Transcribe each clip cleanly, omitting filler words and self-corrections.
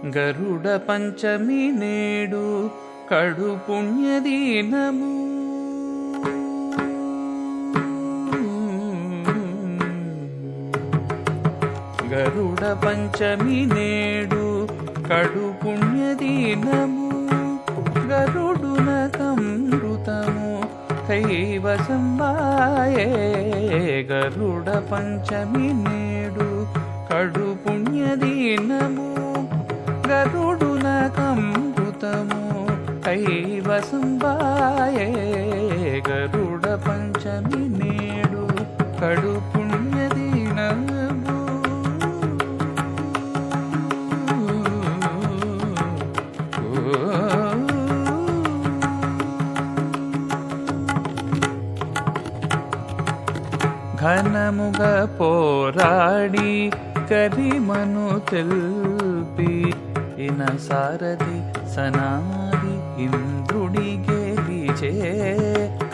గరుడ పంచమి నేడు కడు పుణ్యదినము. గరుడ పంచమి నేడు కడు పుణ్యదినము. గరుడునకమృతము కైవసంబాయే. గరుడ పంచమి నేడు కడు పుణ్యదినము. గరుడునకమృతము కైవసంబాయే. గరుడ పంచమి నేడు కడు పుణ్యదినము. ఘనముగ పోరాడి కరిమను తెల్పి ఇన సారథి సనాది ఇంద్రుడి గెలిచే.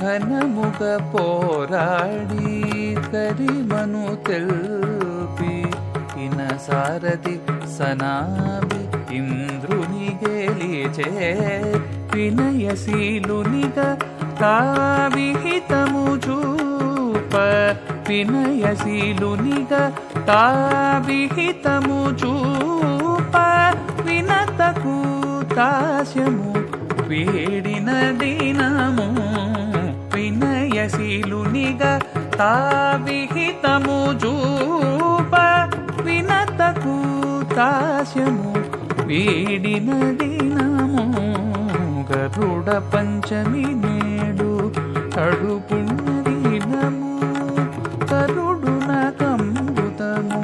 ఘనముగ పోరాడి కరిమను తెల్పి ఇన సారథి సనాది ఇంద్రుని గెలిచే. వినయశీలునిగా కావిహితము చూప. వినయశీలునిగా కావిహితము చూప. వినతకు దాస్యము వీడిన దినము. వినయశీలునిగా కావిహితము చూప. వినతకు దాస్యము వీడిన దినము. గరుడ పంచమి నేడు కడు పుణ్యదినము. గరుడునకమృతము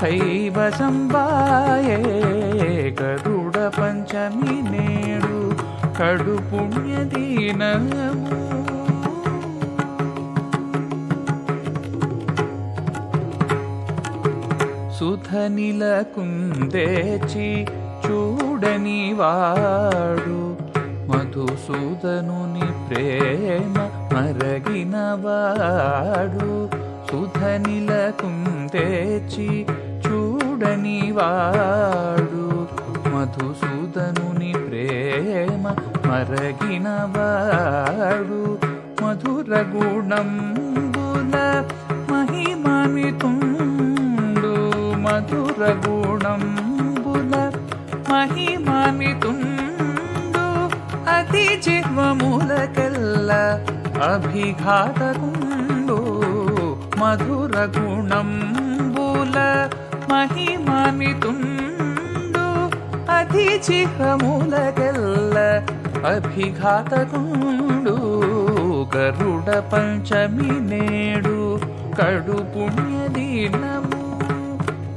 కైవసంబాయే. గరుడ పంచమి నేడు కడు పుణ్యదినము. సుధనిలకుందేచి చూడని వాడు. మధుసూదనుని ప్రేమ మరగిన వాడు. సుధనిలకుందేచి చూడని వాడు. మధుసూదనుని ప్రేమ మరగిన వాడు. మధుర గుణంబుల మహిమాన్వితుండు. మధుర గుణంబుల మహిమాన్వితుండు. అతి జిహ్వములకెల్ల అభిఘాతకుండు. మధుర గుణంబుల మహిమాన్వితుండు. అతి జిహ్వములకెల్ల అభిఘాతకుండు. గరుడ పంచమి నేడు కడు పుణ్యదినము.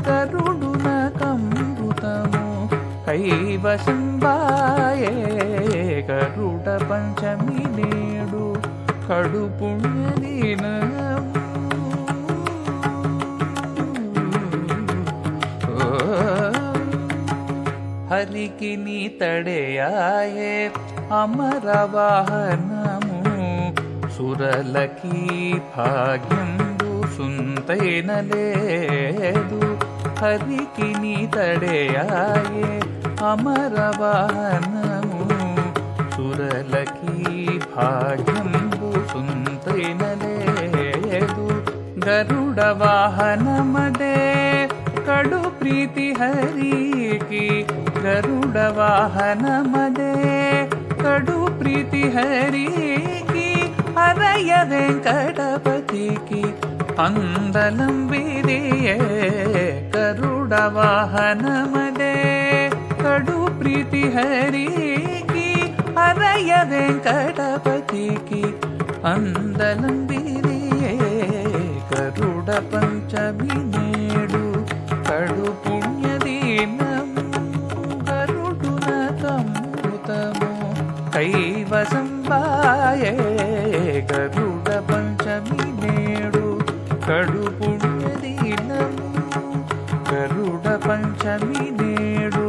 గరుడునకమృతము కైవసంబాయే. గరుడ పంచమి నేడు కడు పుణ్యదినము. హరికి నీ తడయాయే అమర వాహనము. సురలకి భాగ్యంబు సుంతైనలేదు. హరికి నీ తడయాయే అమర వాహనము. సురలకి భాగ్యంబు సుంతైనలేదు. గరుడ వాహనమదే కడు ప్రీతి హరికి. గరుడ వాహనమదే కడు ప్రీతి హరికి. అరయ వెంకటపతికి అందలం విదియే. గరుడ వాహనమదే కడు ప్రీతి హరికి. అరయ వెంకటపతికి అందలం విదియే. గరుడ పంచమి నేడు కడు పుణ్యదినము. గరుడునకమృతము కైవసంబాయే. గరుడ పంచమి నేడు కడు పుణ్యదినము. గరుడ పంచమి నేడు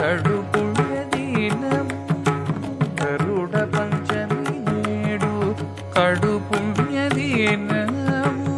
కడు పుణ్యదినము. గరుడ పంచమి నేడు కడు పుణ్యదినము.